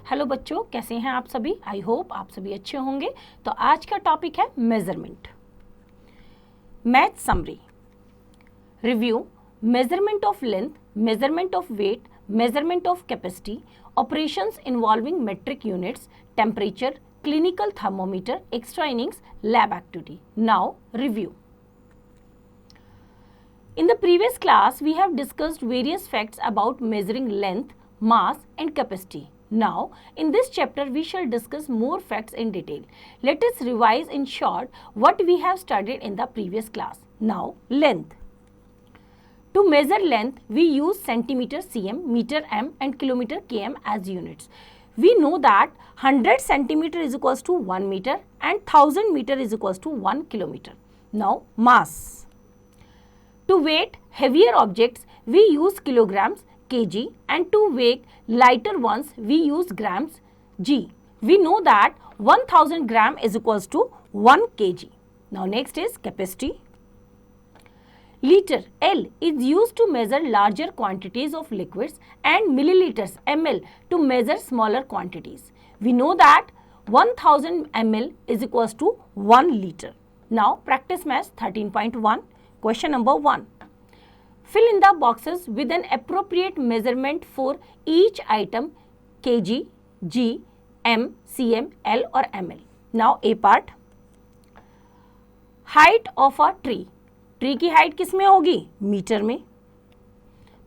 Hello बच्चों, कैसे हैं आप सभी? आई होप आप सभी अच्छे होंगे। तो आज का टॉपिक है measurement. Math summary review: measurement of length, measurement of weight, measurement of capacity, operations involving metric units, temperature, clinical thermometer, extra innings, lab activity. Now review. In the previous class, we have discussed various facts about measuring length, mass and capacity. Now, in this chapter, we shall discuss more facts in detail. Let us revise in short what we have studied in the previous class. Now, length. To measure length, we use centimeter cm, meter m and kilometer km as units. We know that 100 centimeter is equals to 1 meter and 1000 meter is equals to 1 kilometer. Now, mass. To weight heavier objects, we use kilograms, kg, and to weigh lighter ones, we use grams, g. We know that 1000 gram is equals to 1 kg. Now, next is capacity. Liter L is used to measure larger quantities of liquids and milliliters ml to measure smaller quantities. We know that 1000 ml is equals to 1 liter. Now practice math 13.1. Question number 1. Fill in the boxes with an appropriate measurement for each item kg, g, m, cm, l or ml. Now A part. Height of a tree. Tree की height किस में होगी? Metre में।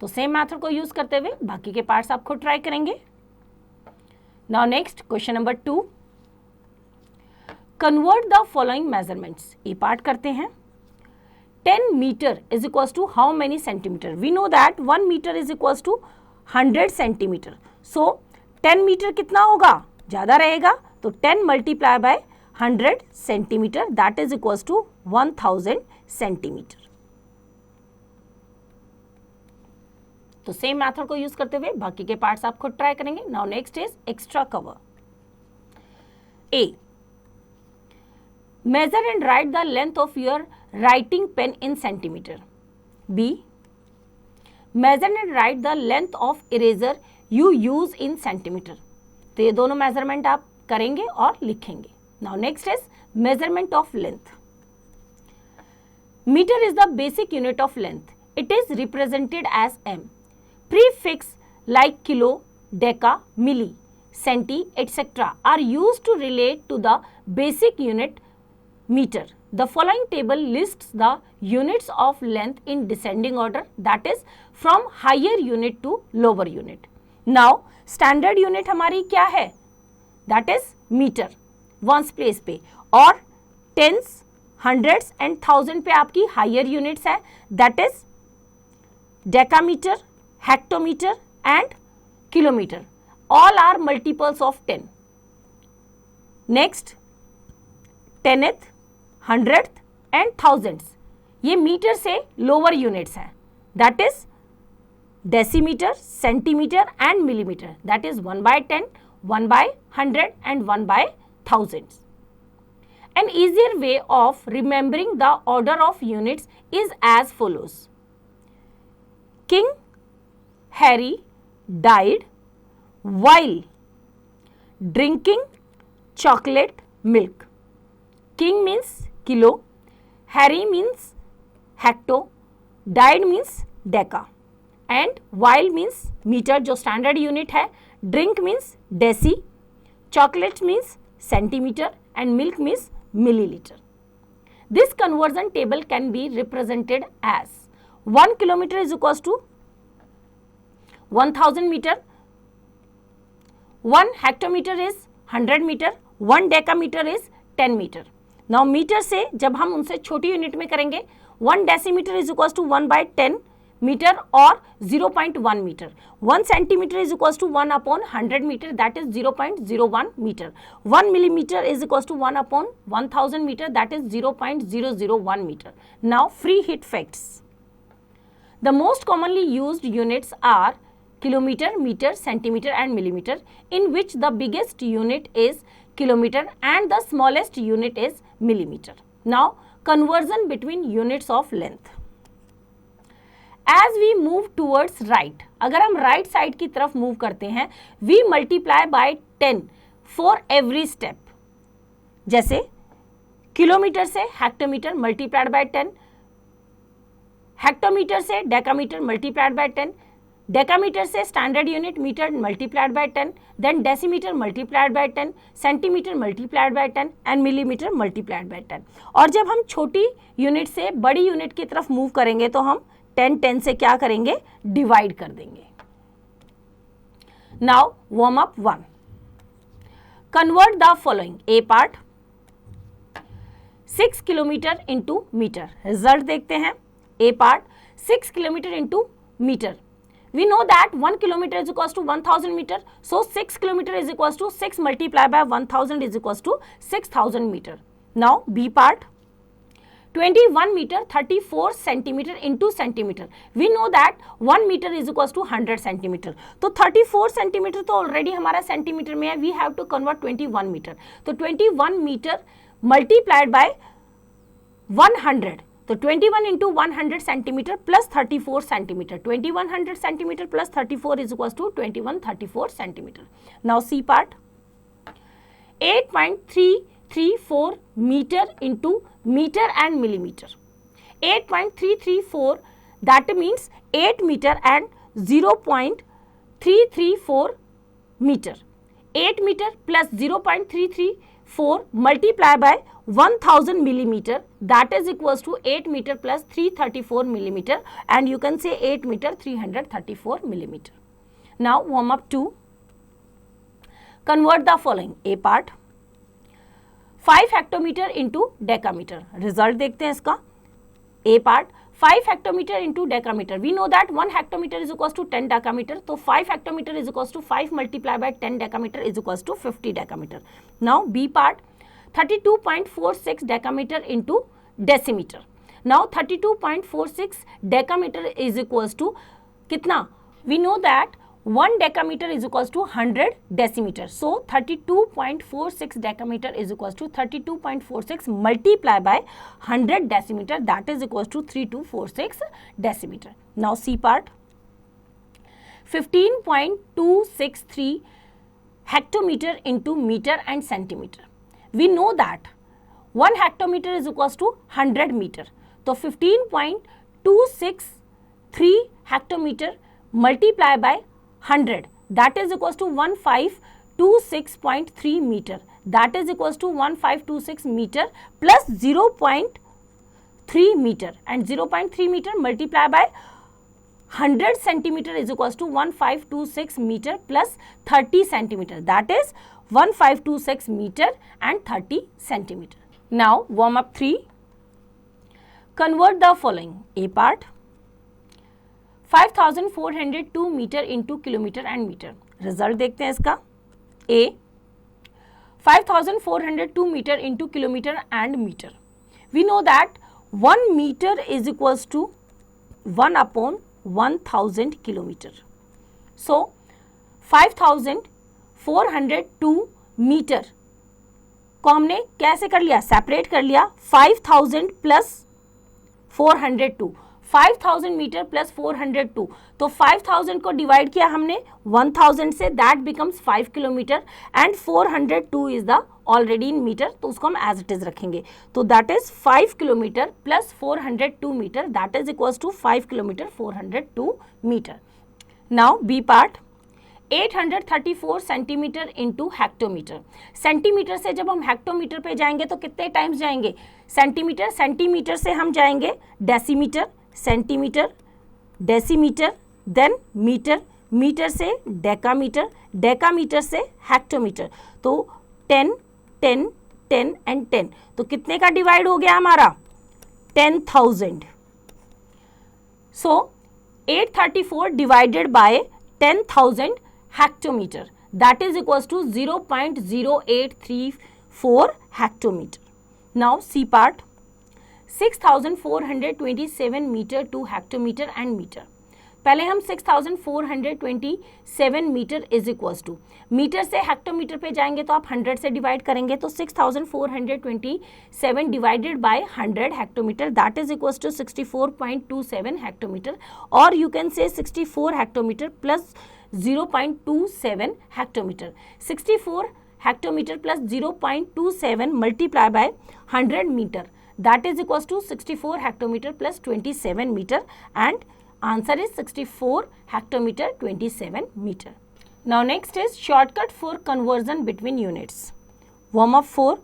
तो same method को use करते हुए बाकी के पार्ट्स आप खुद ट्राई करेंगे। Now next question number 2, convert the following measurements. ये पार्ट करते हैं। 10 metre is equals to how many centimetre? We know that 1 metre is equals to 100 centimetre. So 10 metre कितना होगा? ज्यादा रहेगा, तो 10 multiply by 100 centimetre, that is equals to 1000 centimetre. तो same method को यूज करते हुए बाकी के पार्ट्स आप खुद ट्राई करेंगे। Now next is extra cover. A, measure and write the length of your writing pen in centimetre. B, measure and write the length of eraser you use in centimetre. तो ये दोनों measurement आप करेंगे और लिखेंगे। Now next is measurement of length. Meter is the basic unit of length. It is represented as m. Prefix like kilo, deca, milli, centi, etc. are used to relate to the basic unit meter. The following table lists the units of length in descending order, that is from higher unit to lower unit. Now, standard unit हमारी क्या है? That is meter, ones place पे, और tens, hundreds and thousand पे आपकी higher units है, that is decametre, hectometre and kilometre. All are multiples of 10। Next, tenth, hundredth and thousands, ये metre से लोअर यूनिट्स हैं, that is decimetre, centimetre and millimetre, that is 1/10, 1/100 एंड 1/1000. An easier way of remembering the order of units is as follows. King Harry died while drinking chocolate milk. King means kilo, Harry means hecto, died means deca and while means meter जो standard unit है, drink means deci, chocolate means centimeter and milk means milliliter. This conversion table can be represented as 1 kilometer is equals to 1000 meter, 1 hectometer is 100 meter, 1 decameter is 10 meter. Now meter से जब हम उनसे छोटी unit में करेंगे, 1 decimeter is equals to 1/10 metre और 0.1 metre, 1 centimetre is equals to 1/100 metre, that is 0.01 metre, 1 millimetre is equals to 1/1000 metre, that is 0.001 metre. Now free hit facts. The most commonly used units are kilometre, metre, centimetre and millimetre, in which the biggest unit is kilometer and the smallest unit is millimeter. Now conversion between units of length. As we move towards right, अगर हम right side की तरफ move करते हैं, we multiply by 10 for every step. जैसे kilometre से hectometre multiplied by 10, hectometre से decametre multiplied by 10, decametre से standard unit metre multiplied by 10, then decimetre multiplied by 10, centimetre multiplied by 10 and millimetre multiplied by 10। और जब हम छोटी unit से बड़ी यूनिट की तरफ मूव करेंगे तो हम 10 से क्या करेंगे, डिवाइड कर देंगे। Now warm up 1, convert the following. A part 6 kilometre into metre. Result देखते हैं। ए part 6 kilometre into metre. We know that 1 kilometer is equals to 1000 meter. So 6 kilometer is equals to 6 multiplied by 1000 is equals to 6000 meter. Now B part 21 meter 34 centimeter into centimeter. We know that 1 meter is equals to 100 centimeter. तो 34 centimeter तो already हमारा centimeter में है. We have to convert 21 meter. तो 21 meter multiplied by 100. तो 21 into 100 centimeter plus 34 centimeter. 2100 centimeter plus 34 is equals to 2134 centimeter. Now C part 8.334 meter into meter and millimeter. 8.334 that means 8 meter and 0.334 meter. 8 meter plus 0.334 multiply by 1000 millimeter, that is equals to 8 meter plus 334 millimeter, and you can say 8 meter 334 millimeter. Now warm up 2, convert the following. A part 5 hectometer into decameter. Result देखते हैं इसका. A part 5 hectometer into decameter. We know that 1 hectometer is equals to 10 decameter. So 5 hectometer is equals to 5 multiplied by 10 decameter is equals to 50 decameter. Now B part 32.46 decameter into decimeter. Now 32.46 decameter is equals to कितना? We know that 1 decameter is equals to 100 decimeter. So 32.46 decameter is equals to 32.46 multiplied by 100 decimeter, that is equals to 3246 decimeter. Now C part 15.263 hectometer into meter and centimeter. We know that 1 hectometer is equals to 100 meter. तो 15.263 hectometer multiply by 100, that is equals to 1526.3 meter, that is equals to 1526 meter plus 0.3 meter, and 0.3 meter multiply by 100 centimeter is equals to 1526 meter plus 30 centimeter, that is 1526 meter and 30 centimeter. Now warm up 3, convert the following. A part 5402 meter into kilometer and meter. Result देखते हैं इसका. A 5402 meter into kilometer and meter. We know that 1 meter is equals to 1 upon 1000 kilometer. So 5402 metre को हमने कैसे कर लिया, separate कर लिया. 5000 प्लस 402, 5000 मीटर प्लस 402. तो 5000 को डिवाइड किया हमने 1000 से, that becomes 5 kilometre and 402 is the already in metre, तो उसको हम एज इट इज रखेंगे. तो that is 5 kilometre plus 402 metre, that is equals to 5 kilometre 402 metre. Now B part 834 centimetre into hectometre. Centimetre से जब हम हेक्टोमीटर पे जाएंगे तो कितने टाइम्स जाएंगे, सेंटीमीटर, सेंटीमीटर से हम जाएंगे decimetre, centimetre, decimetre, then metre, metre से डेकामीटर, डेकामीटर से हेक्टोमीटर. तो 10 10 10 एंड 10, तो कितने का डिवाइड हो गया हमारा, 10,000. सो 834 divided by 10,000 hectometer, that is equals to 0.0834 hectometer. Now C part 6427 meter to hectometer and meter. पहले हम 6427 metre is equals to, metre से हेक्टोमीटर पे जाएंगे तो आप 100 से डिवाइड करेंगे, तो 6427 divided by 100 hectometre, that is equals to 64.27 hectometre, और you can say 64 hectometre plus 0.27 hectometre. 64 hectometre plus 0.27 multiply by 100 metre, that is equals to 64 hectometer plus 27 meter, and answer is 64 hectometer 27 meter. Now next is shortcut for conversion between units. Warm up 4,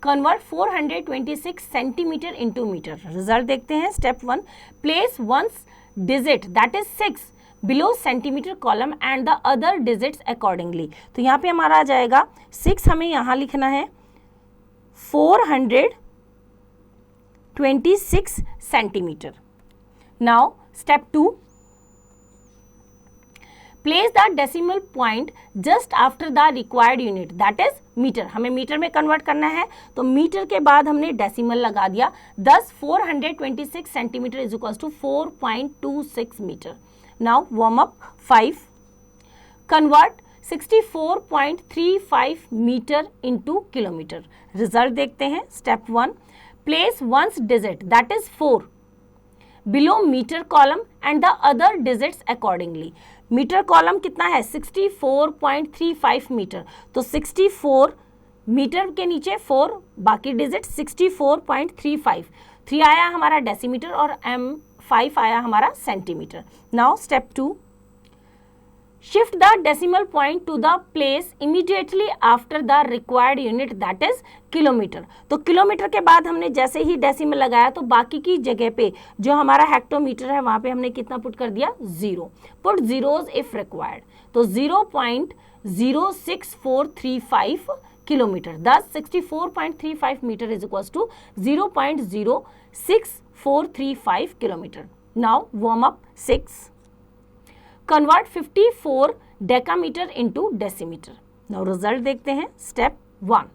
convert 426 centimeter into meter. Result देखते हैं. Step 1, place one's digit that is 6 below centimeter column and the other digits accordingly. तो यहाँ पे हमारा आ जाएगा 6, हमें यहाँ लिखना है 426 centimeter. Now step 2, place the decimal point just after the required unit that is meter. हमें मीटर में कन्वर्ट करना है, तो मीटर के बाद हमने डेसिमल लगा दिया, thus 426 centimetre is equal to 4.26 metre. Now warm up 5, convert 64.35 metre into kilometre. Result देखते हैं. Step 1, place one's digit that is 4 below meter column and the other digits accordingly. Metre column कितना है 64.35 metre, तो 64 metre के नीचे 4 बाकी digit 64.35, 3 आया हमारा डेसीमीटर और M5 आया हमारा centimetre. Now step 2, shift the decimal point to the place immediately after the required unit that is kilometre. तो किलोमीटर के बाद हमने जैसे ही डेसिमल लगाया तो बाकी की जगह पे जो हमारा हेक्टोमीटर है वहां पे हमने कितना पुट कर दिया 0. पुट zeros if required, तो 0.06435 kilometre, thus 64.35 metre is equals to 0.06435 kilometre. Now warm up 6, convert 54 decametre into decimetre. Now result देखते हैं. Step 1,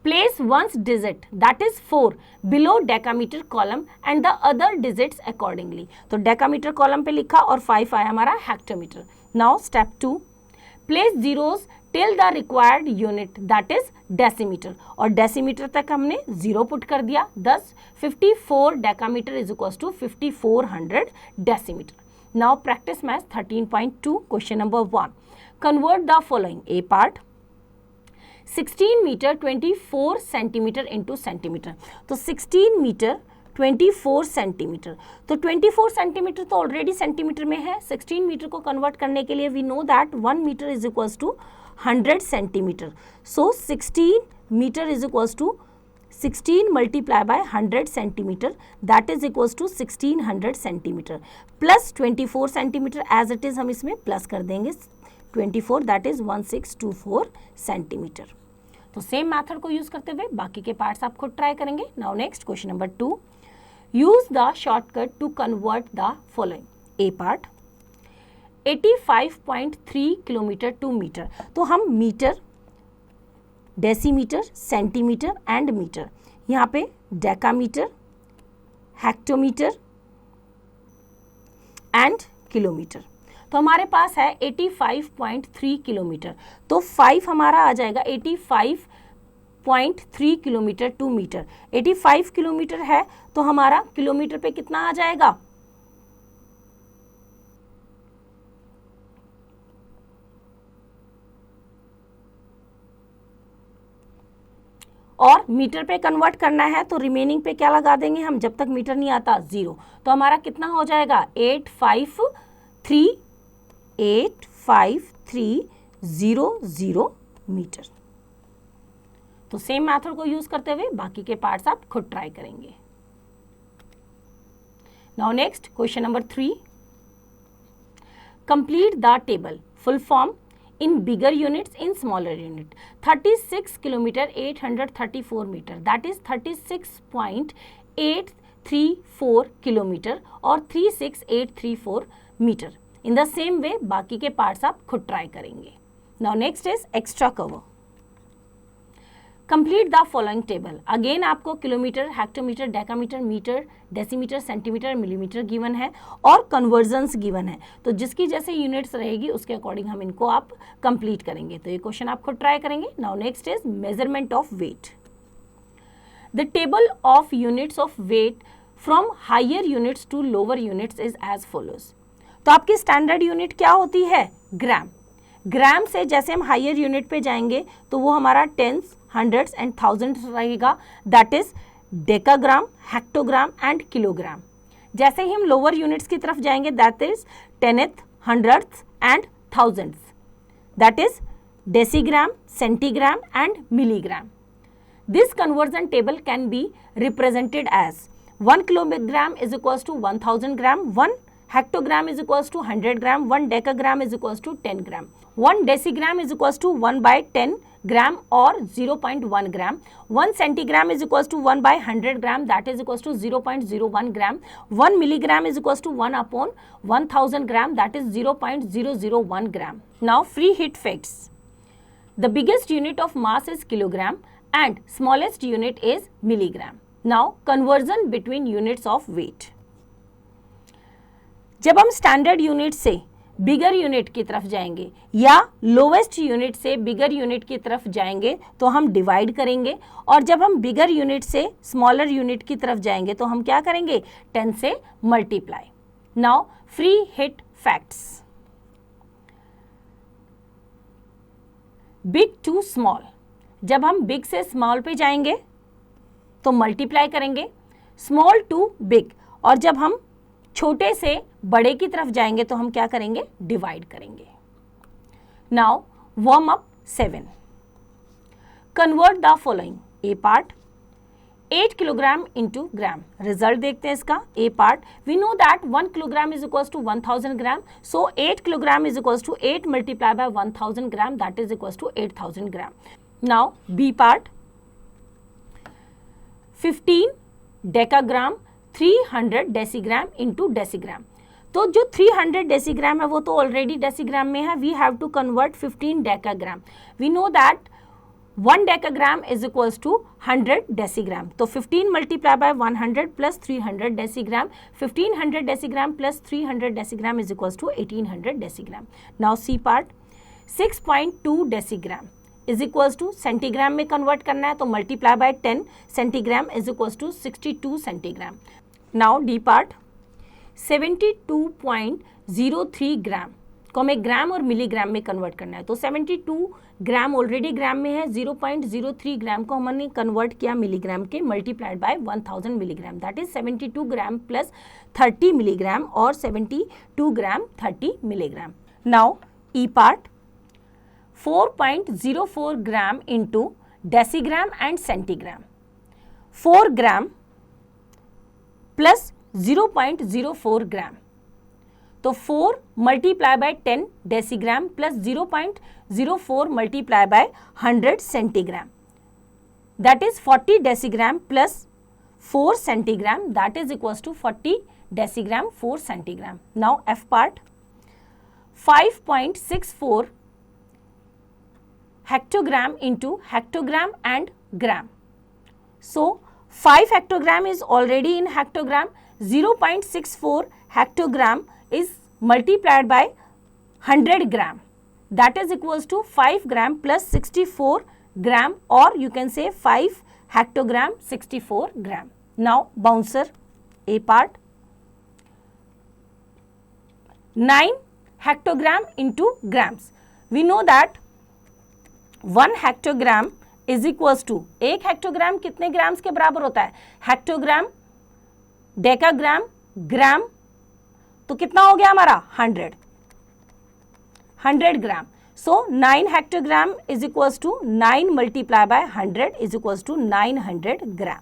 place one's digit that is 4 below decametre column and the other digits accordingly. तो decametre column पे लिखा और 5 आया हमारा hectometre. Now step 2, place zeros till the required unit that is decimetre, और decimetre तक हमने 0 पुट कर दिया, thus 54 decametre is equals to 5400 decimetre. Now practice math 13.2, question number 1. Convert the following. A part, 16 meter 24 centimeter into centimeter. तो 16 meter 24 centimeter. तो 24 centimeter तो already centimetre में है. 16 मीटर को कन्वर्ट करने के लिए we know that 1 metre is equals to 100 centimetre. So 16 metre is equals to 16 multiply by 100 centimetre, that is equals to 1600 centimetre plus 24 centimetre as it is हम इसमें plus कर देंगे 24, दैट इज 1624 सेंटीमीटर. तो same method को use करते हुए बाकी के पार्ट्स आप खुद ट्राई करेंगे. Now next question number 2, use the shortcut to convert the following. A part, 85.3 kilometre to metre. तो हम metre, decimetre, centimetre and metre, यहाँ पे डेकामीटर, हेक्टोमीटर एंड किलोमीटर. तो हमारे पास है 85.3 किलोमीटर, तो 5 हमारा आ जाएगा 85.3 किलोमीटर टू मीटर. 85 किलोमीटर है तो हमारा किलोमीटर पे कितना आ जाएगा, और मीटर पे कन्वर्ट करना है तो रिमेनिंग पे क्या लगा देंगे हम, जब तक मीटर नहीं आता 0. तो हमारा कितना हो जाएगा 85300 मीटर. तो सेम मेथड को यूज करते हुए बाकी के पार्ट्स आप खुद ट्राई करेंगे. Now next question number 3, complete the table. Full form in bigger units in smaller unit. 36 kilometer 834 meter, that is 36.834 kilometer और 36834 meter. In the same way बाकी के पार्ट्स आप खुद ट्राई करेंगे. Now next is extra cover. Complete the following table. Again आपको kilometre, hectometre, decametre, metre, decimetre, centimetre, millimetre given है और convergence given है। तो जिसकी जैसे यूनिट्स रहेगी उसके अकॉर्डिंग हम इनको आप कंप्लीट करेंगे। तो ये क्वेश्चन आप खुद ट्राई करेंगे। Now next is measurement of weight. The table of units of weight from higher units to lower units is as follows. तो आपकी स्टैंडर्ड यूनिट क्या होती है? ग्राम। ग्राम से जैसे हम हायर यूनिट पे जाएंगे तो वो हमारा टेंस, हंड्रेड्स एंड थाउजेंड्स रहेगा, that is decagram, hectogram and kilogram. जैसे ही हम लोअर यूनिट्स की तरफ जाएंगे that is tenth, hundreds and thousands, that is decigram, centigram and milligram. This conversion table can be represented as 1 kilogram is equals to 1000 gram, 1 hectogram is equals to 100 gram, 1 decagram is equals to 10 gram, 1 decigram is equals to 1 by 10 gram or 0.1 gram, 1 centigram is equals to 1 by 100 gram, that is equals to 0.01 gram, 1 milligram is equals to 1 upon 1000 gram, that is 0.001 gram. Now free hit facts. The biggest unit of mass is kilogram and smallest unit is milligram. Now conversion between units of weight. जब हम standard unit से bigger unit की तरफ जाएंगे या lowest unit से bigger unit की तरफ जाएंगे तो हम डिवाइड करेंगे, और जब हम बिगर यूनिट से स्मॉलर यूनिट की तरफ जाएंगे तो हम क्या करेंगे? 10 से multiply. Now free hit facts. Big to small, जब हम बिग से स्मॉल पे जाएंगे तो मल्टीप्लाई करेंगे, स्मॉल टू बिग, और जब हम छोटे से बड़े की तरफ जाएंगे तो हम क्या करेंगे? डिवाइड करेंगे। Now warm up 7। Convert the following. A part 8 kilogram into gram. Result देखते हैं इसका। A part, we know that 1 kilogram is equals to 1000 gram, so 8 kilogram is equals to 8 multiply by 1000 gram, that is equals to 8000 gram. Now B part 15 decagram 300 decigram into decigram. तो जो 300 decigram है वो तो already decigram में है, we have to convert 15 decagram. We know that 1 decagram is equals to 100 decigram, तो 15 multiply by 100 plus 300 decigram, 1500 decigram plus 300 decigram is equals to 1800 decigram. Now C part 6.2 decigram is equals to centigram में convert करना है तो multiply by 10 centigram is equals to 62 centigram. Now D part 72.03 gram को हमें ग्राम और milligram में convert करना है, तो 72 ग्राम ऑलरेडी ग्राम में है, 0.03 ग्राम को हमने कन्वर्ट किया मिलीग्राम के, multiplied by 1000 milligram, that is 72 gram plus 30 milligram और 72 gram 30 milligram. Now E part 4.04 gram into decigram and centigram. 4 gram plus 0.04 gram, तो 4 multiply by 10 decigram plus 0.04 multiply by 100 centigram, that is 40 decigram plus 4 centigram, that is equals to 40 decigram 4 centigram. Now F part 5.64 hectogram into hectogram and gram. So 5 hectogram is already in hectogram, 0.64 hectogram is multiplied by 100 gram, that is equals to 5 gram plus 64 gram, or you can say 5 hectogram 64 gram. Now bouncer A part 9 hectogram into grams. We know that 1 hectogram is equals to, 1 hectogram कितने grams के बराबर होता है? Hectogram, decagram, ग्राम, तो कितना हो गया हमारा? 100 gram. So 9 hectogram is equals to 9 multiply by 100 is equals to 900 gram.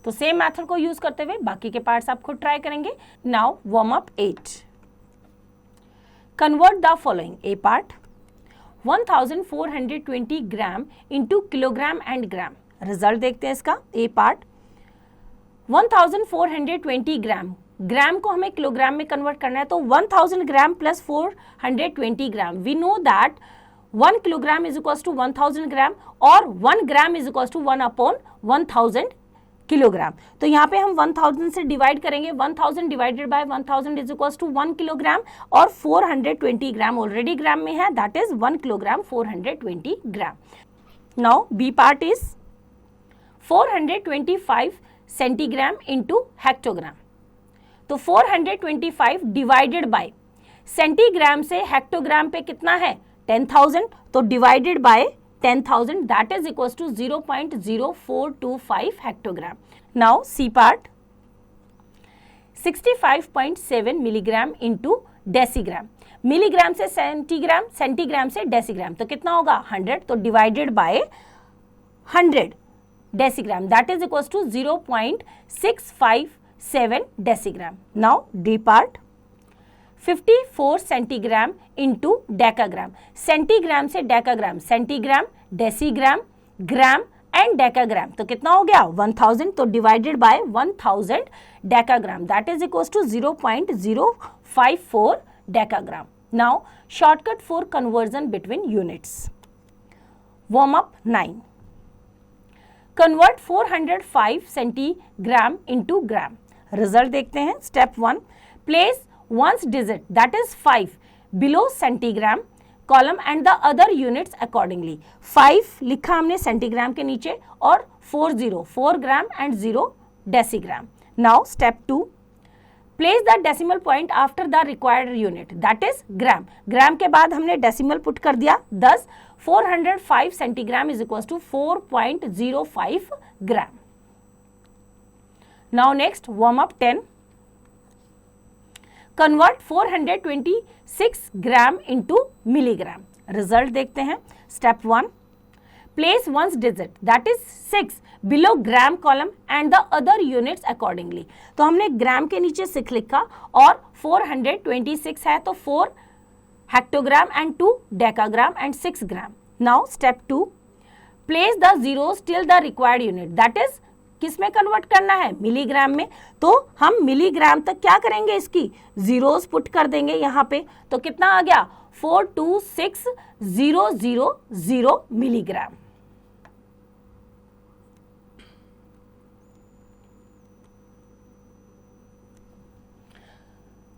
तो सेम मेथड को यूज करते हुए बाकी के पार्ट्स आप खुद ट्राई करेंगे। Now warm up 8। Convert the following. A part 1420 gram into kilogram and gram. Result देखते हैं इसका। ए पार्ट 1420 ग्राम, ग्राम को हमें किलोग्राम में कन्वर्ट करना है, तो 1000 gram plus 420 gram. We know that 1 kilogram is equal to 1000 gram और 1 gram is equal to 1/1000 kilogram. तो यहाँ पे हम 1000 से डिवाइड करेंगे, 1000 divided by 1000 is equal to 1 kilogram और 420 ग्राम ऑलरेडी ग्राम में है, that is 1 kilogram 420 gram. Now B part is 425 centigram into hectogram. तो 425 डिवाइडेड बाय सेंटीग्राम से हेक्टोग्राम पे कितना है 10,000, तो divided by 10,000 that is equal to 0.0425 hectogram. Now C part 65.7 milligram into decigram. Milligram से centigram, centigram से decigram, तो कितना होगा 100, तो divided by 100 decigram that is equal to 0.657 decigram. Now D part 54 centigram into decagram. Centigram से decagram, centigram, decigram, gram and decagram, तो कितना हो गया 1000, तो divided by 1000 decagram that is equal to 0.054 decagram. Now shortcut for conversion between units. Warm up 9, convert 405 centigram into gram. Result देखते हैं। Step 1, place one's digit that is 5 below centigram column and the other units accordingly। 5 लिखा हमने centigram के नीचे और 4 gram and 0 decigram. Now step 2, place the decimal point after the required unit that is gram. Gram के बाद हमने decimal put कर दिया 10, 405 centigram is equal to 4.05 gram. Now next warm up 10, convert 426 gram into milligram. Result देखते हैं। Step 1, place ones digit that is 6 below gram column and the other units accordingly. तो हमने ग्राम के नीचे 6 लिखा और 426 है तो 4 hectogram and 2 decagram and 6 gram. Now step 2, place the zeros till the required unit that is किस में कन्वर्ट करना है मिलीग्राम में, तो हम मिलीग्राम तक क्या करेंगे इसकी जीरोस पुट कर देंगे यहाँ पे, तो कितना आ गया 426,000 milligram.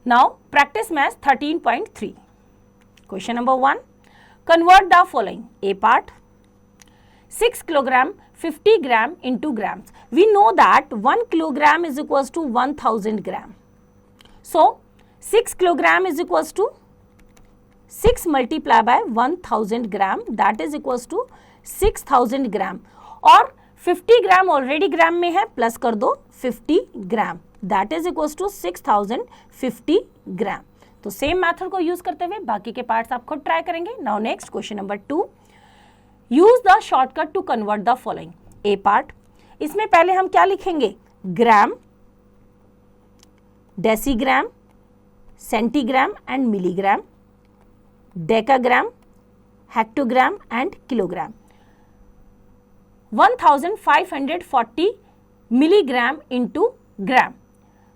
Now practice math 13.3, question number 1, convert the following. A part 6 kilogram 50 gram into grams. We know that 1 kilogram is equals to 1000 gram. So 6 kilogram is equals to 6 multiplied by 1000 gram that is equals to 6000 gram और 50 ग्राम already gram में है plus कर दो 50 gram that is equals to 6050 gram. तो same method को use करते हुए बाकी के पार्ट्स आप खुद ट्राई करेंगे। Now next question number 2, use the shortcut to convert the following. A part, इसमें पहले हम क्या लिखेंगे gram, decigram, centigram and milligram, decagram, hectogram and kilogram. 1540 milligram into gram.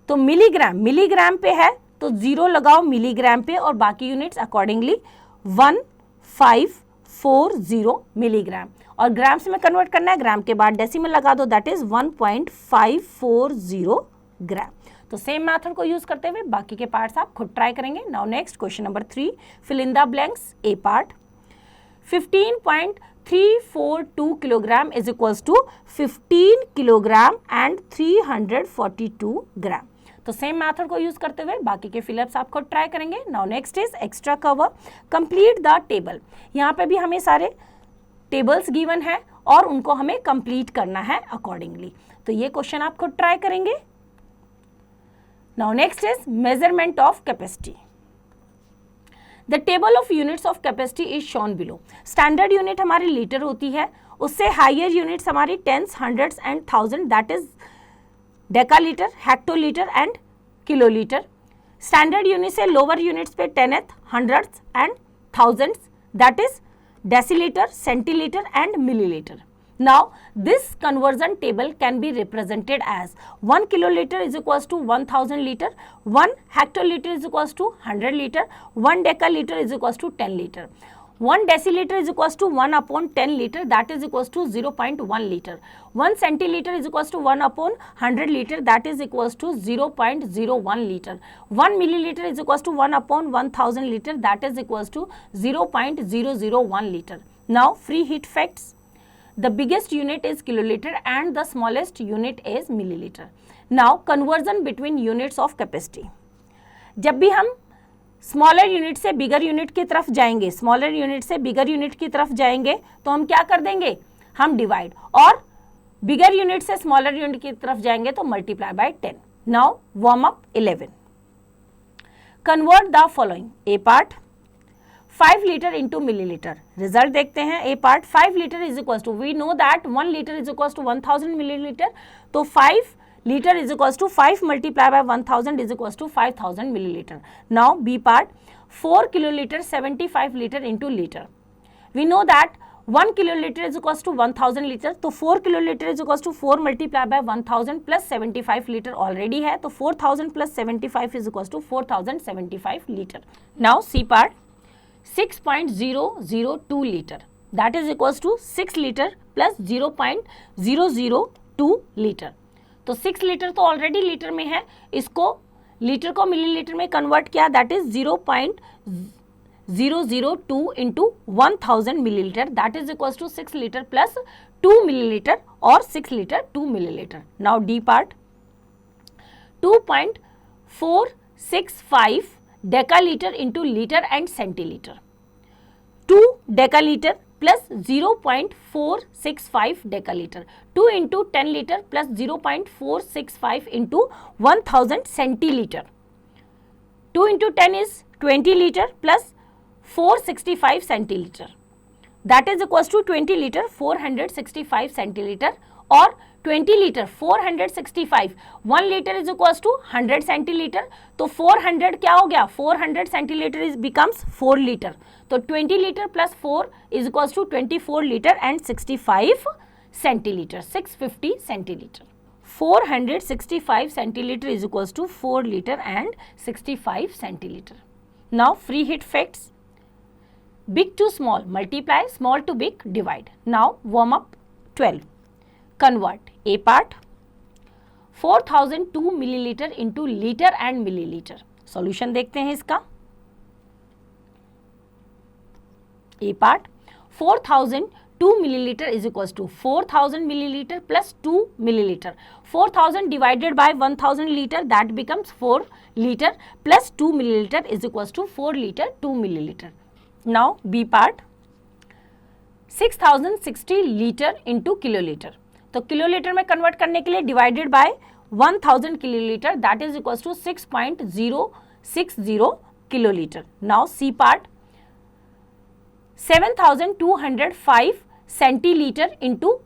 तो मिलीग्राम मिलीग्राम पे है तो 0 लगाओ मिलीग्राम पे और बाकी यूनिट्स अकॉर्डिंगली 1540 मिलीग्राम। और ग्राम से में कन्वर्ट करना है, ग्राम के बाद डेसिमल लगा दो दैट इज 1.540 ग्राम। तो सेम मेथड को यूज करते हुए बाकी के पार्ट्स आप खुद ट्राई करेंगे। Now next question number 3, fill in the blanks. A part 15.342 kilogram is equals to 15 kilogram and 342 gram. तो सेम मेथड को यूज करते हुए बाकी के फिलअप्स आप खुद ट्राई करेंगे। Now next is extra cover, complete the table. यहाँ पे भी हमें सारे टेबल्स गिवन है और उनको हमें कंप्लीट करना है अकॉर्डिंगली। तो ये क्वेश्चन आप खुद ट्राई करेंगे। Now next is measurement of capacity. The table of units of capacity is shown below. Standard unit हमारी लीटर होती है, उससे हायर यूनिट्स हमारी tens, hundreds and thousand that is decalitre, hectolitre and kilolitre. Standard unit से lower units पे tenth, hundreds and thousands that is decilitre, centilitre and millilitre. Now this conversion table can be represented as 1 kiloliter is equals to 1000 liter, 1 hectoliter is equals to 100 liter, 1 decaliter is equals to 10 liter. 1 deciliter is equals to 1 upon 10 liter, that is equals to 0.1 liter. 1 centiliter is equals to 1 upon 100 liter, that is equals to 0.01 liter. 1 milliliter is equals to 1 upon 1000 liter, that is equals to 0.001 liter. Now free heat facts. The biggest unit is kiloliter and the smallest unit is milliliter. Now conversion between units of capacity. जब भी हम smaller unit से bigger unit की तरफ जाएंगे, smaller unit से bigger unit की तरफ जाएंगे तो हम क्या कर देंगे, हम डिवाइड, और बिगर यूनिट से स्मॉलर यूनिट की तरफ जाएंगे तो multiply by 10. Now warm up 11. Convert the following. A part 5 litre into millilitre. Result देखते हैं. ए part 5 litre is equal to, we know that 1 litre is equal to 1000 millilitre, तो 5 liter is equals to 5 multiplied by 1000 is equals to 5000 milliliter. Now B part 4 kiloliter 75 liter into liter. We know that 1 kiloliter is equals to 1000 liter, तो 4 kiloliter is equals to 4 multiplied by 1000 plus 75 liter already है, तो 4000 plus 75 is equals to 4075 liter. Now C part 6.002 liter, that is equals to 6 liter plus 0.002 liter. तो 6 litre तो already litre में है, इसको litre को millilitre में कन्वर्ट किया, that is 0.002 into 1000 millilitre, that is equal to 6 litre plus 2 millilitre और 6 litre 2 millilitre. Now D part 2.465 decalitre into litre and centilitre. 2 decalitre plus 0.465 decaliter. 2 into 10 liter plus 0.465 into 1000 centiliter. 2 into 10 is 20 liter plus 465 centiliter. That is equals to 20 liter 465 centiliter और 20 litre 465, 1 litre is equals to 100 centilitre, तो 400 क्या हो गया, 400 centilitre is becomes 4 litre, तो 20 litre plus 4 is equals to 24 litre and 65 centilitre, 650 centilitre. 465 centilitre is equals to 4 litre and 65 centilitre. Now free heat facts. Big to small multiply, small to big divide. Now warm up 12. Convert. A part 4002 milliliter into liter and milliliter. Solution देखते हैं इसका. A part 4002 milliliter is equals to 4000 milliliter plus 2 milliliter. 4000 divided by 1000 liter, that becomes 4 liter plus 2 milliliter is equals to 4 liter 2 milliliter. Now B part 6060 liter into kiloliter. तो kilolitre में convert करने के लिए divided by 1000 kilolitre, that is equals to 6.060 kilolitre. Now C part 7205 centilitre into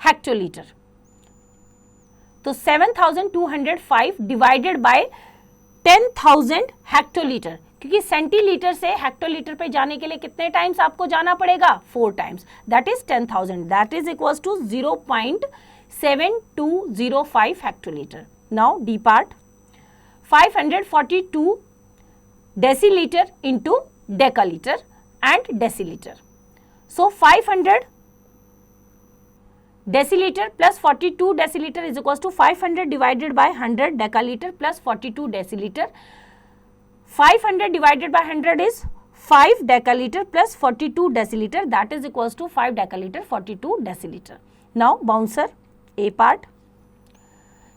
hectolitre. तो 7205 divided by 10,000 hectolitre, क्योंकि centilitre से hectolitre पे जाने के लिए कितने टाइम्स आपको जाना पड़ेगा, 4 times, that is 10,000, that is equals to 0.7205 hectolitre. Now D part 542 decilitre into decalitre and decilitre. So 500 decilitre plus 42 decilitre is equals to 500 divided by 100 decalitre plus 42 decilitre. 500 divided by 100 is 5 decaliter plus 42 deciliter, that is equals to 5 decaliter 42 deciliter. Now bouncer A part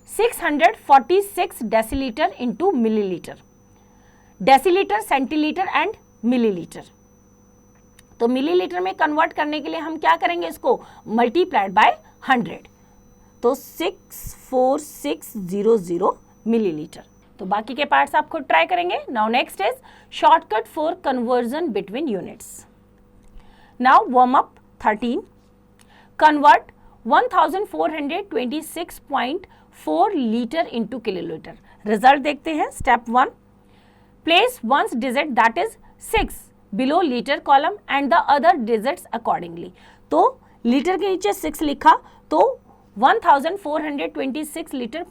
646 deciliter into milliliter. Deciliter, centiliter and milliliter. तो millilitre में convert करने के लिए हम क्या करेंगे, इसको multiplied by 100, तो 64600 मिलीलीटर. तो बाकी के पार्ट्स आप खुद ट्राई करेंगे. Now next is shortcut for conversion between units. Now warm up 13. Convert 1426.4 litre into kilolitre. Result देखते हैं. Step 1, place ones digit that is 6 below litre column and the other digits accordingly. तो litre के नीचे 6 लिखा तो 1426 litre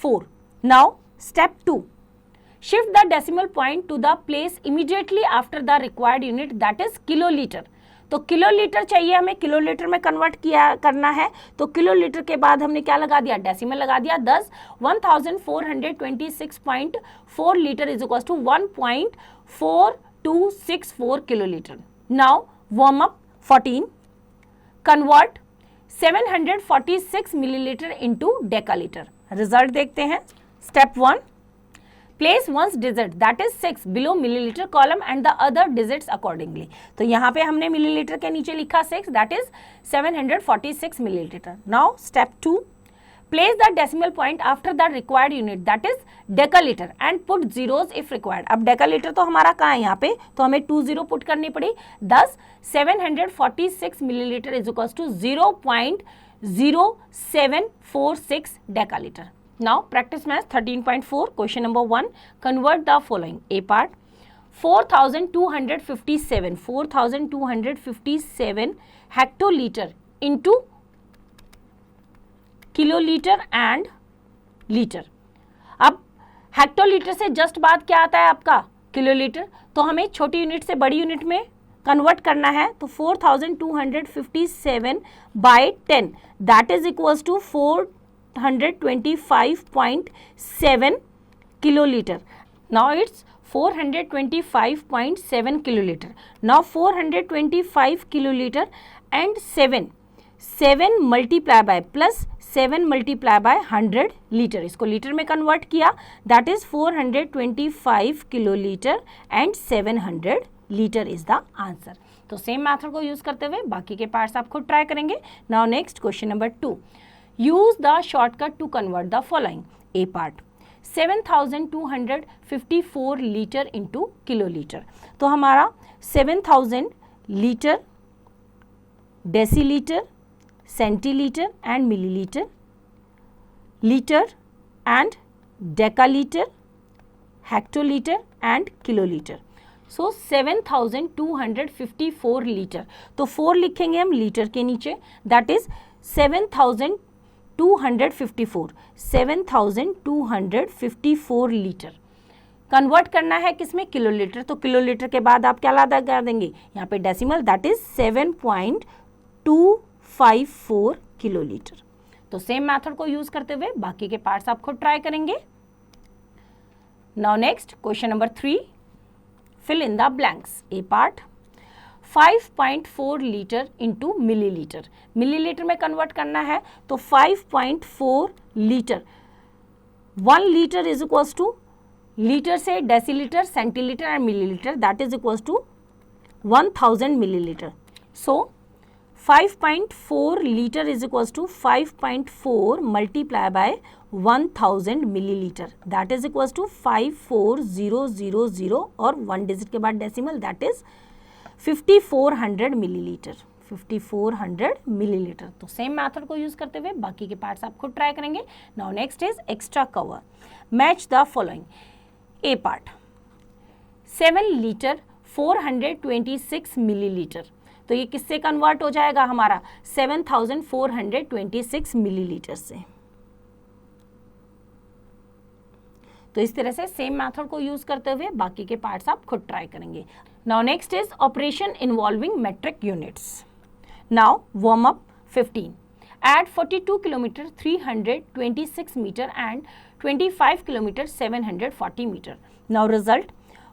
.4. Now Step 2, shift the decimal point two the place immediately after the required unit that is kilolitre. तो kilolitre चाहिए हमें, kilolitre में convert किया करना है, तो किलोलीटर के बाद हमने क्या लगा दिया, डेसिमल लगा दिया 10, 1426.4 litre is equal to 1.4264 kilolitre. Now warm up 14, convert 746 millilitre into decalitre. Result देखते हैं। Step 1, place ones digit that is 6 below millilitre column and the other digits accordingly. तो यहाँ पे हमने मिलीलीटर के नीचे लिखा 6 that is 746 millilitre. Now step 2, place the decimal point after the required unit that is decalitre and put zeros if required. अब डेकालीटर तो हमारा कहाँ है यहाँ पे, तो हमें 20 पुट करनी पड़ी। thus 746 millilitre is equal to 0.0746 decalitre. Now practice math 13.4 question number 1, convert the following. A part 4257 hectoliter into kilolitre and litre. अब हेक्टोलीटर से जस्ट बाद क्या आता है आपका, किलोलीटर। तो हमें छोटी यूनिट से बड़ी यूनिट में कन्वर्ट करना है, तो 4257 by 10 that is equals to 425.7 kiloliter. Now it's 425.7 kiloliter. Now 425 kiloliter and 7 multiply by plus 7 multiply by 100 litre, इसको लीटर में कन्वर्ट किया, that is 425 kilolitre and 700 litre is the answer. तो सेम मेथड को use करते हुए बाकी के parts आप खुद ट्राई करेंगे। Now next question number 2, use the shortcut to convert the following. A part 7254 litre into kilolitre. तो हमारा 7000 litre, decilitre, centilitre and millilitre, litre and decalitre, hectolitre and kilolitre. So 7254 litre, तो 4 लिखेंगे हम litre के नीचे, that is 7254 litre. Convert करना है किसमें, किलोलीटर। तो किलोलीटर के बाद आप क्या लगा देंगे यहाँ पे डेसिमल, दैट इज 7.254 किलोलीटर। तो सेम मेथड को यूज करते हुए बाकी के पार्ट्स आप खुद ट्राई करेंगे। Now next question number 3, fill in the blanks. A part 5.4 litre into millilitre, millilitre में कन्वर्ट करना है, तो 5.4 litre, 1 litre is equals to, litre से decilitre, centilitre and millilitre, that is equals to 1000 millilitre. So 5.4 litre is equals to 5.4 multiply by 1000 millilitre, that is equals to 54000 और 1 digit के बाद decimal, that is 5400 millilitre, 5400 millilitre. तो same method को use करते हुए बाकी के पार्ट्स आप खुद ट्राई करेंगे। Now next is extra cover, match the following. A part 7 litre 426 millilitre, तो ये किससे कन्वर्ट हो जाएगा हमारा, 7426 मिलीलीटर से। तो इस तरह से सेम मेथड को यूज करते हुए बाकी के पार्ट्स आप खुद ट्राई करेंगे। Now next is operation involving metric units. Now warm up 15, add 42 kilometre 326 metre and 25 kilometre 740 metre. Now result,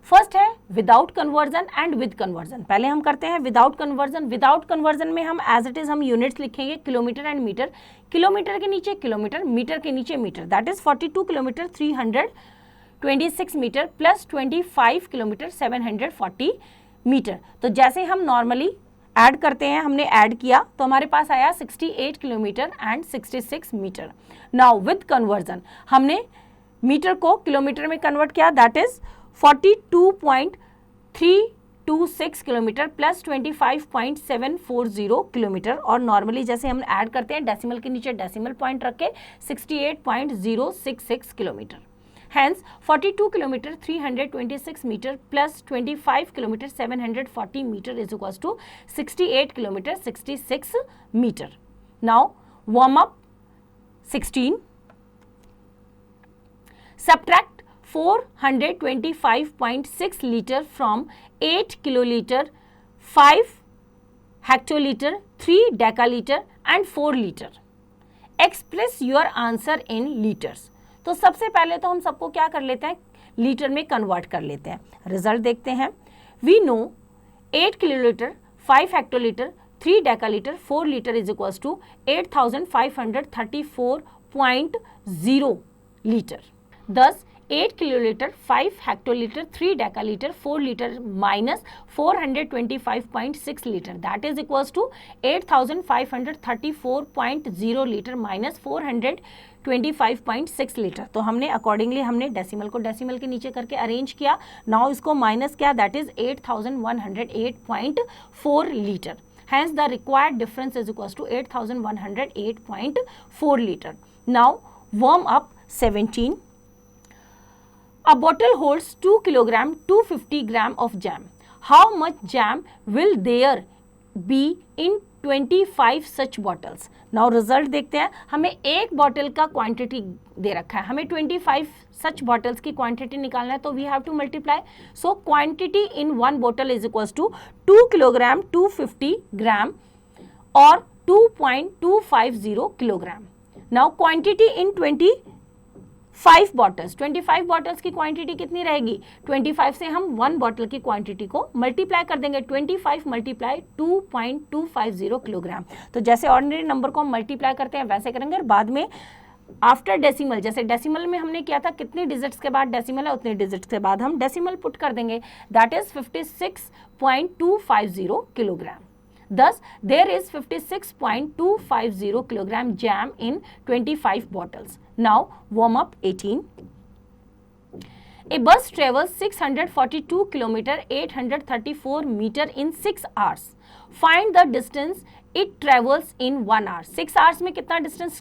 first है without conversion and with conversion. पहले हम करते हैं विदाउट कन्वर्जन। विदाउट कन्वर्जन में हम एज इट इज हम units लिखेंगे, kilometre and metre, kilometre के नीचे किलोमीटर, मीटर के नीचे metre, that is 42 kilometre 326 metre plus 25 kilometre 740 metre. तो जैसे हम नॉर्मली ऐड करते हैं, हमने ऐड किया तो हमारे पास आया 68 kilometre and 66 metre. Now with conversion हमने मीटर को किलोमीटर में कन्वर्ट किया, that is 42.326 kilometre plus 25.740 kilometre, और नॉर्मली जैसे हम ऐड करते हैं डेसिमल के नीचे डेसिमल पॉइंट रख के 68.066 kilometre. Hence 42 kilometer 326 meter plus 25 kilometer 740 meter is equals to 68 kilometer 66 meter. Now warm up 16. Subtract 425.6 litre from 8 kilolitre, 5 hectolitre, 3 decalitre and 4 litre. Express your answer in litres. तो सबसे पहले तो हम सबको क्या कर लेते हैं, लीटर में कन्वर्ट कर लेते हैं. रिजल्ट देखते हैं. We know 8 kilolitre, 5 hectolitre, 3 decalitre, 4 litre is equals to 8534.0 litre. Thus 8 kiloliter, 5 hectoliter, 3 decaliter, 4 liter minus 425.6 liter, that is equals to 8534.0 liter minus 425.6 litre. तो हमने अकॉर्डिंगली हमने डेसिमल को डेसिमल के नीचे करके अरेंज किया. नाउ इसको माइनस किया, that is 8108.4 litre. Hence the required difference is equals to 8108.4 liter. Now warm up 17. A bottle holds 2 kilogram 250 gram of jam. How much jam will there be in 25 such bottles? Now result देखते हैं. हमें एक bottle का quantity दे रखा है, हमें 25 सच bottles की quantity निकालना है, तो we have to multiply. So quantity in one bottle is equals to 2 kilogram 250 gram और 2.250 kilogram. Now quantity in 25 bottles, 25 bottles की क्वांटिटी कितनी रहेगी, 25 से हम वन बॉटल की क्वांटिटी को मल्टीप्लाई कर देंगे. 25 मल्टीप्लाई 2.250 किलोग्राम. तो जैसे ऑर्डिनरी नंबर को हम मल्टीप्लाई करते हैं वैसे करेंगे. और बाद में आफ्टर डेसिमल, जैसे डेसिमल में हमने किया था कितने डिजिट्स के बाद डेसिमल है उतने डिजिट्स के बाद हम डेसिमल पुट कर देंगे. That is 56.250 kilogram. Thus, there is 56.250 kilogram jam in 25 bottles. Now, warm up 18. A bus travels 642 kilometer 834 meter in 6 hours. Find the distance it travels in 1 hour. 6 hours में कितना distance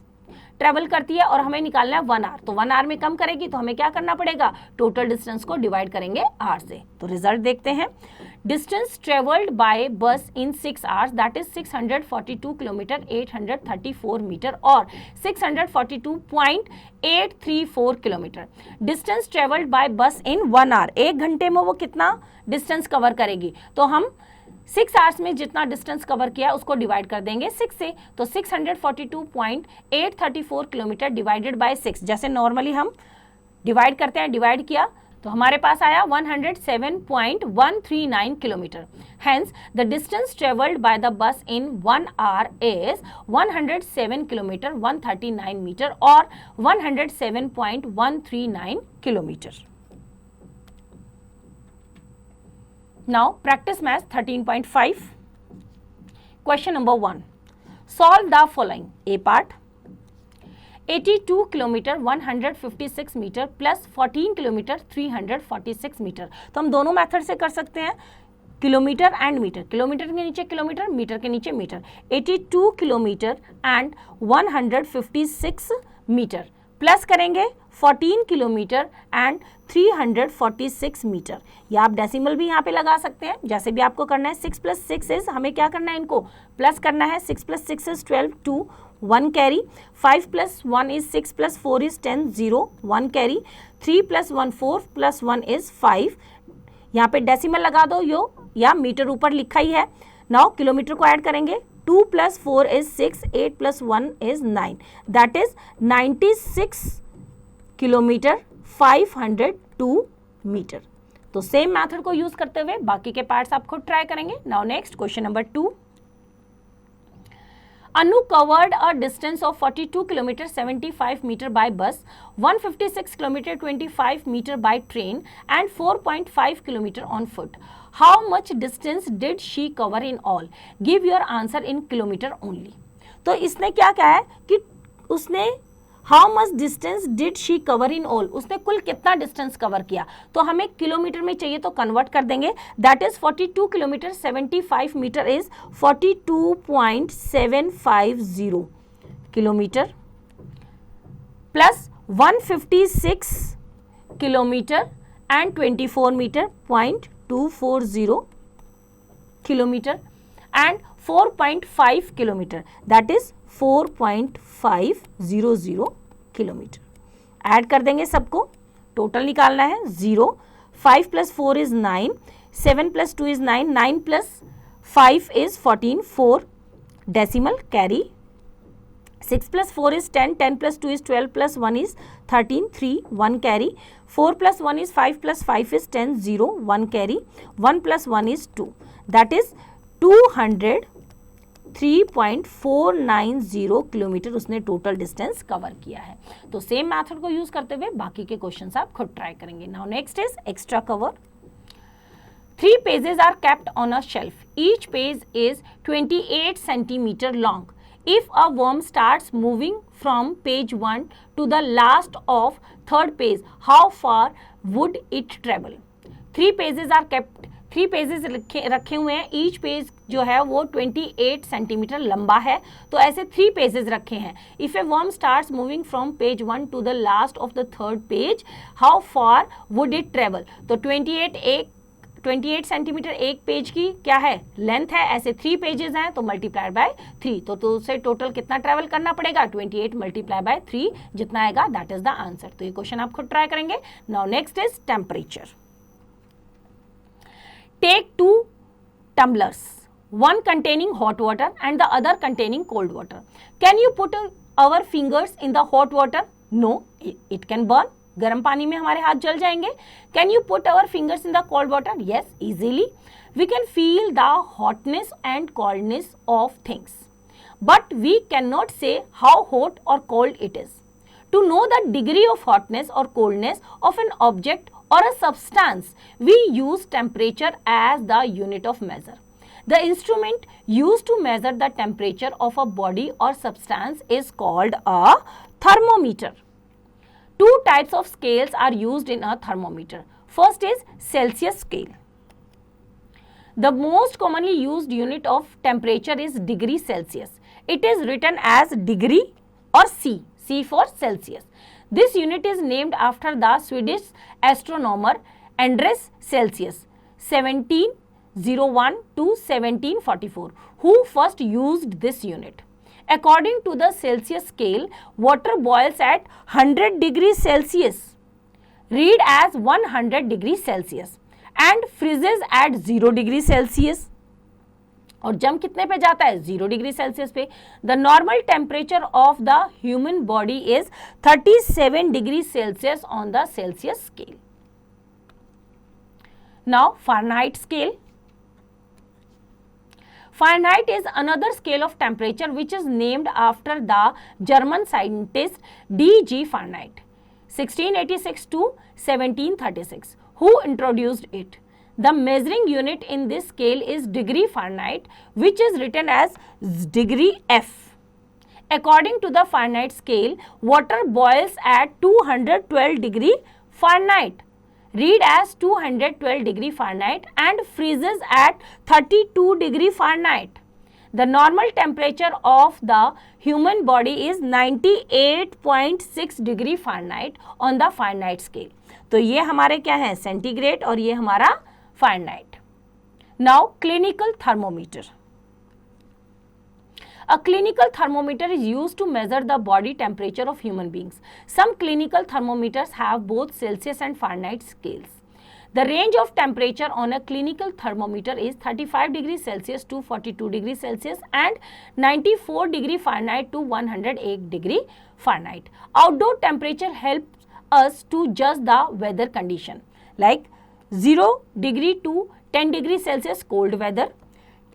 travel करती है और हमें निकालना है 1 आवर. तो 1 our में कम करेगी तो हमें क्या करना पड़ेगा, टोटल डिस्टेंस को डिवाइड करेंगे आवर से. तो रिजल्ट देखते हैं. Distance travelled by bus in 6 hours, that is 642 kilometre 834 metre और 642.834 kilometre. Distance travelled by bus in 1 our, 1 घंटे में वो कितना डिस्टेंस कवर करेगी. तो हम 6 आवर्स में जितना डिस्टेंस कवर किया उसको डिवाइड कर देंगे 6 से. तो 642.834 किलोमीटर डिवाइडेड बाय 6, जैसे नॉर्मली हम डिवाइड करते हैं, डिवाइड किया तो हमारे पास आया 107.139 kilometre. Hence the distance travelled by the bus in 1 hour is 107 kilometre 139 metre और 107.139 kilometre. Now practice math 13.5. Question number 1. Solve the following. A part. 82 kilometer 156 meter plus 14 kilometer 346 meter. तो हम दोनों मेथड से कर सकते हैं, किलोमीटर एंड मीटर. किलोमीटर के नीचे किलोमीटर, मीटर के नीचे metre. 82 kilometre and 156 metre plus करेंगे 14 किलोमीटर एंड 346 मीटर. या आप डेसिमल भी यहाँ पे लगा सकते हैं, जैसे भी आपको करना है. 6 + 6 इज, हमें क्या करना है, इनको प्लस करना है. 6 + 6 is 12, 2 1 carry. 5 + 1 is 6 + 4 is 10, 0 1 carry. 3 + 1 4 + 1 is 5. यहाँ पे डेसिमल लगा दो यो, या मीटर ऊपर लिखा ही है. नाउ किलोमीटर को ऐड करेंगे. 2 + 4 is 6, 8 + 1 is 9, that is 96 kilometre 502 metre. तो सेम मेथड को यूज करते हुए बाकी के पार्ट्स आप खुद ट्राई करेंगे. Now next question number 2. Anu covered a distance of 42 km 75 meter by bus, 156 km 25 meter by train and 4.5 km on foot. How much distance did she cover in all? Give your answer in kilometer only. तो इसने क्या कहा है कि उसने how much distance did she cover in all, उसने कुल कितना डिस्टेंस कवर किया. तो हमें किलोमीटर में चाहिए तो कन्वर्ट कर देंगे. That is 42 kilometre 75 metre is 42.750 kilometre plus 156 kilometre and 24 metre 0.240 kilometre and 4.5 kilometre, that is 4.500 kilometre. Add कर देंगे सबको टोटल निकालना है 0, 5 + 4 is 9, 7 + 2 is 9, 9 + 5 is 14, 4 decimal carry, 6 + 4 is 10, 10 + 2 is 12 + 1 is 13, 3 1 carry, 4 + 1 is 5 + 5 is 10, 0 1 carry, 1 + 1 is 2, that is 203.490 kilometre उसने total distance cover किया है। तो same method को यूज करते हुए बाकी के क्वेश्चंस आप खुद ट्राई करेंगे। Now next is extra cover. 3 pages are kept on a shelf. Each page is 28 centimeter long. If a worm starts moving from page 1 to the last of third page, how far would it travel? 3 pages are kept. 3 pages रखे हुए हैं, each page जो है वो 28 centimetre लंबा है, तो ऐसे 3 पेजेस रखे हैं। If a worm starts moving from page 1 to the last of the third page, how far would it travel? तो 28 सेंटीमीटर एक पेज की क्या है लेंथ है, ऐसे 3 पेजेस हैं तो मल्टीप्लाइड बाय 3, तो उसे टोटल कितना ट्रेवल करना पड़ेगा? 28 × 3 जितना आएगा दैट इज द आंसर। तो ये क्वेश्चन आप खुद ट्राई करेंगे। Now next is temperature. Take 2 tumblers, one containing hot water and the other containing cold water. Can you put our fingers in the hot water? No, it can burn. गर्म पानी में हमारे हाथ जल जाएंगे। Can you put our fingers in the cold water? Yes, easily. We can feel the hotness and coldness of things, but we cannot say how hot or cold it is. To know the degree of hotness or coldness of an object or a substance, we use temperature as the unit of measure. The instrument used to measure the temperature of a body or substance is called a thermometer. 2 types of scales are used in a thermometer. First is Celsius scale. The most commonly used unit of temperature is degree Celsius. It is written as degree or C for Celsius. This unit is named after the Swedish astronomer Andreas Celsius, 1701 to 1744, who first used this unit. According to the Celsius scale, water boils at 100 degrees Celsius, read as 100 degrees Celsius, and freezes at 0 degrees Celsius. और जम कितने पे जाता है? 0 degree Celsius पे। The normal temperature of the human body is 37 degree Celsius on the Celsius scale. Now Fahrenheit scale. Fahrenheit is another scale of temperature which is named after the German scientist D.G. Fahrenheit, 1686 to 1736, who introduced it. The measuring unit in this scale is degree Fahrenheit, which is written as degree F. According to the Fahrenheit scale, water boils at 212 degree Fahrenheit, read as 212 degree Fahrenheit, and freezes at 32 degree Fahrenheit. The normal temperature of the human body is 98.6 degree Fahrenheit on the Fahrenheit scale. तो ये हमारे क्या है? Centigrade, और ये हमारा Fahrenheit. Now clinical thermometer. A clinical thermometer is used to measure the body temperature of human beings. Some clinical thermometers have both Celsius and Fahrenheit scales. The range of temperature on a clinical thermometer is 35 degrees Celsius to 42 degrees Celsius and 94 degree Fahrenheit to 108 degree Fahrenheit. Outdoor temperature helps us to judge the weather condition, like 0 degree to 10 degree Celsius cold weather,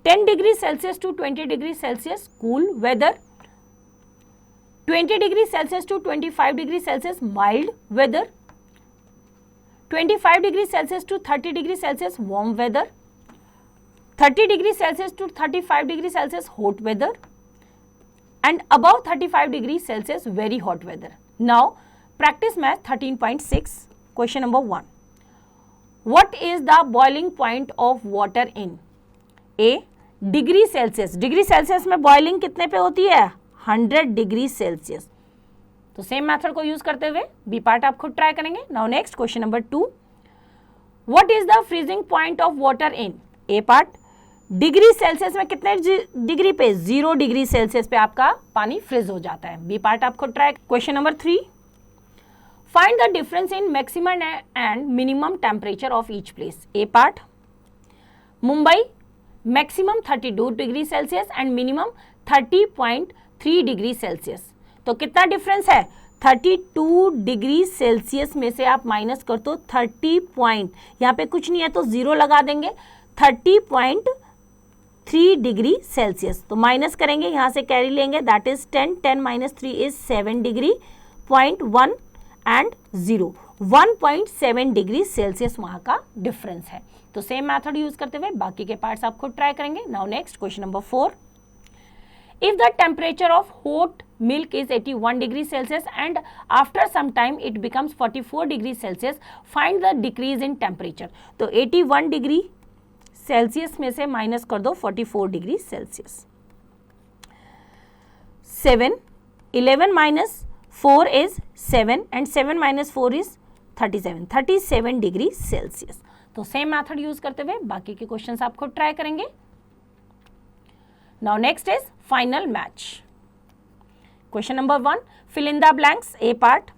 10 degree Celsius to 20 degree Celsius cool weather, 20 degree Celsius to 25 degree Celsius mild weather, 25 degree Celsius to 30 degree Celsius warm weather, 30 degree Celsius to 35 degree Celsius hot weather, and above 35 degree Celsius very hot weather. Now practice math 13.6. Question number 1. What is the boiling point of water in? A. Degree Celsius. Degree Celsius में boiling कितने पे होती है? 100 degree Celsius. तो same method को use करते हुए B part आप खुद ट्राई करेंगे। Now next question number 2. What is the freezing point of water in? A part, degree Celsius में कितने डिग्री पे? 0 डिग्री सेल्सियस पे आपका पानी फ्रीज हो जाता है। बी पार्ट आप खुद try. Question number 3. Find the difference in maximum and minimum temperature of each place. A part, Mumbai maximum 32 degree Celsius and minimum 30.3 degree Celsius. तो कितना डिफरेंस है? 32 डिग्री सेल्सियस में से आप माइनस कर दो 30 पॉइंट, यहाँ पे कुछ नहीं है तो जीरो लगा देंगे, 30.3 डिग्री सेल्सियस. तो माइनस करेंगे, यहाँ से कैरी लेंगे, that is 10, 10 minus 3 is 7 degree, 0.1 and 0, 1.7 degree Celsius वहाँ का डिफरेंस है. तो सेम मेथड यूज करते हुए बाकी के पार्ट्स आप खुद ट्राई करेंगे. Now next question number 4. If the temperature of hot milk is 81 degree Celsius and after some time it becomes 44 degree Celsius, find the decrease in temperature. तो 81 degree Celsius में से माइनस कर दो 44 degree Celsius. 7, 11 minus 4 is 7 and 7 minus 4 is 37 degree Celsius. तो same method use करते हुए बाकी के क्वेश्चंस आप खुद ट्राई करेंगे. Now next is final match. Question number 1, fill in the blanks. A part,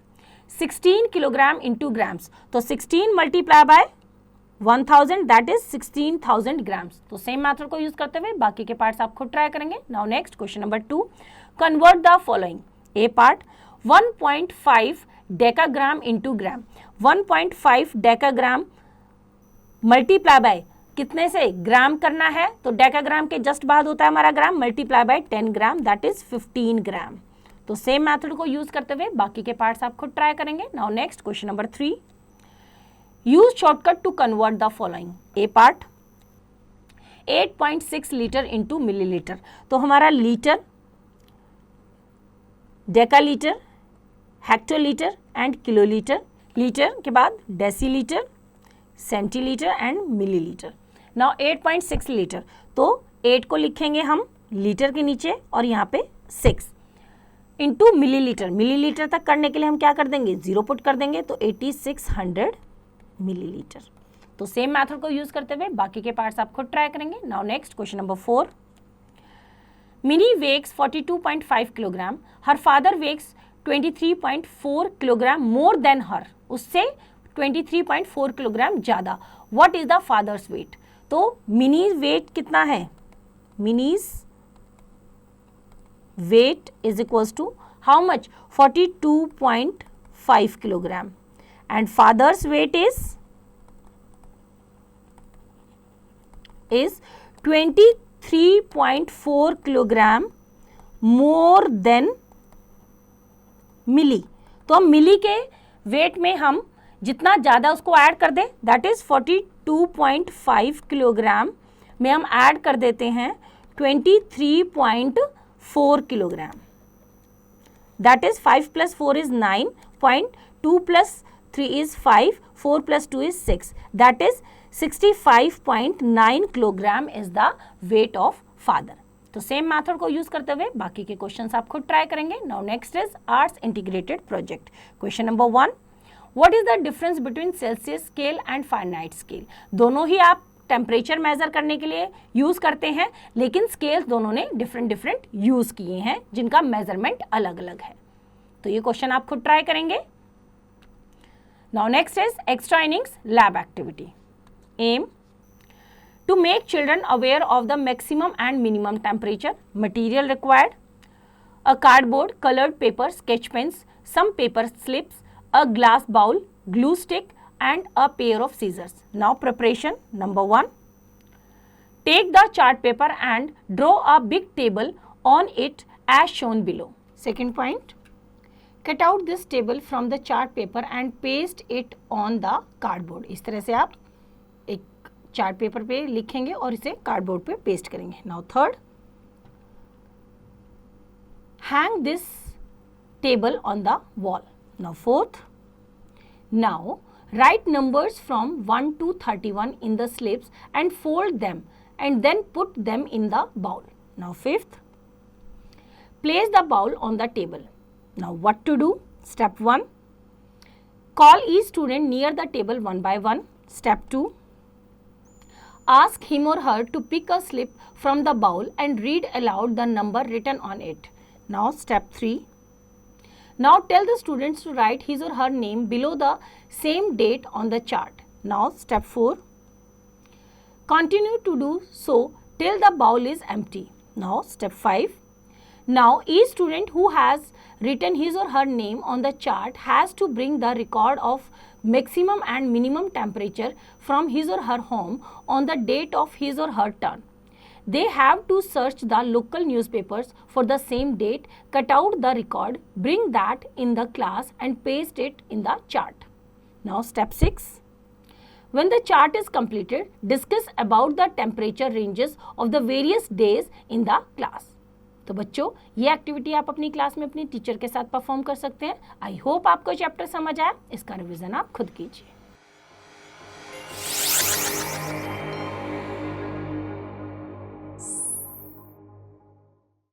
16 kilogram into grams. तो 16 multiply by 1000 that is 16,000 grams. तो सेम मेथड को यूज करते हुए बाकी के पार्ट्स आप खुद ट्राई करेंगे. Now next question number 2, convert the following. A part, 1.5 decagram into gram. 1.5 decagram multiply by कितने से? ग्राम करना है तो डेकाग्राम के जस्ट बाद होता है हमारा gram, multiply by 10 gram that is 15 gram. तो सेम मेथड को यूज करते हुए बाकी के पार्ट्स आप खुद ट्राई करेंगे. Now next question number 3, use shortcut to convert the following. A part, 8.6 litre into millilitre. तो हमारा litre, decalitre, hectolitre and kilolitre, litre के बाद decilitre, centilitre and millilitre. Now 8.6 litre, तो 8 को लिखेंगे हम लीटर के नीचे और यहाँ पे 6 इंटू मिलीलीटर. मिलीलीटर तक करने के लिए हम क्या कर देंगे? 0 पुट कर देंगे, तो 8600 मिलीलीटर. तो सेम मेथड को यूज करते हुए बाकी के पार्ट्स आप खुद ट्राई करेंगे. Now next question number 4, Mini weighs 42.5 kilogram, her father weighs 23.4 kilogram more than her. उससे 23.4 किलोग्राम ज्यादा. What is the father's weight? तो मिनी वेट कितना है? Mini's weight is equals to how much? 42.5 kilogram and father's weight is 23.4 kilogram more than Mili. तो हम मिली के wait में हम जितना ज़्यादा उसको ऐड कर दें, दैट इज 42.5 किलोग्राम में हम ऐड कर देते हैं 23.4 kilogram. That is 5 + 4 is 9, 2 + 3 is 5, 4 + 2 is 6. That is 65.9 kilogram is the weight of father. तो सेम मेथड को यूज करते हुए बाकी के क्वेश्चंस आप खुद ट्राई करेंगे. Now next is arts integrated project. Question number 1, what is the difference between Celsius scale and Fahrenheit scale? दोनों ही आप टेम्परेचर मेजर करने के लिए यूज करते हैं, लेकिन स्केल्स दोनों ने डिफरेंट यूज किए हैं जिनका मेजरमेंट अलग अलग है. तो ये क्वेश्चन आप खुद ट्राई करेंगे. Now next is extra innings lab activity. Aim, to make children aware of the maximum and minimum temperature. Material required: a cardboard, colored paper, sketch pens, some paper slips, a glass bowl, glue stick and a pair of scissors. Now preparation. Number 1, take the chart paper and draw a big table on it as shown below. Second point, cut out this table from the chart paper and paste it on the cardboard. इस तरह से आप एक chart paper पे लिखेंगे और इसे cardboard पे पेस्ट करेंगे. Now third, hang this table on the wall. Now fourth, now write numbers from 1 to 31 in the slips and fold them and then put them in the bowl. Now fifth, place the bowl on the table. Now what to do? Step 1, call each student near the table one by one. Step 2, ask him or her to pick a slip from the bowl and read aloud the number written on it. Now step 3, Now tell the students to write his or her name below the same date on the chart. Now step 4. Continue to do so till the bowl is empty. Now step 5. Now each student who has written his or her name on the chart has to bring the record of maximum and minimum temperature from his or her home on the date of his or her turn. They have to search the local newspapers for the same date, cut out the record, bring that in the class and paste it in the chart. Now step 6. When the chart is completed, discuss about the temperature ranges of the various days in the class. तो बच्चों, ये activity आप अपनी class में अपनी teacher के साथ perform कर सकते हैं. आई होप आपको चैप्टर समझ आया. इसका रिवीजन आप खुद कीजिए.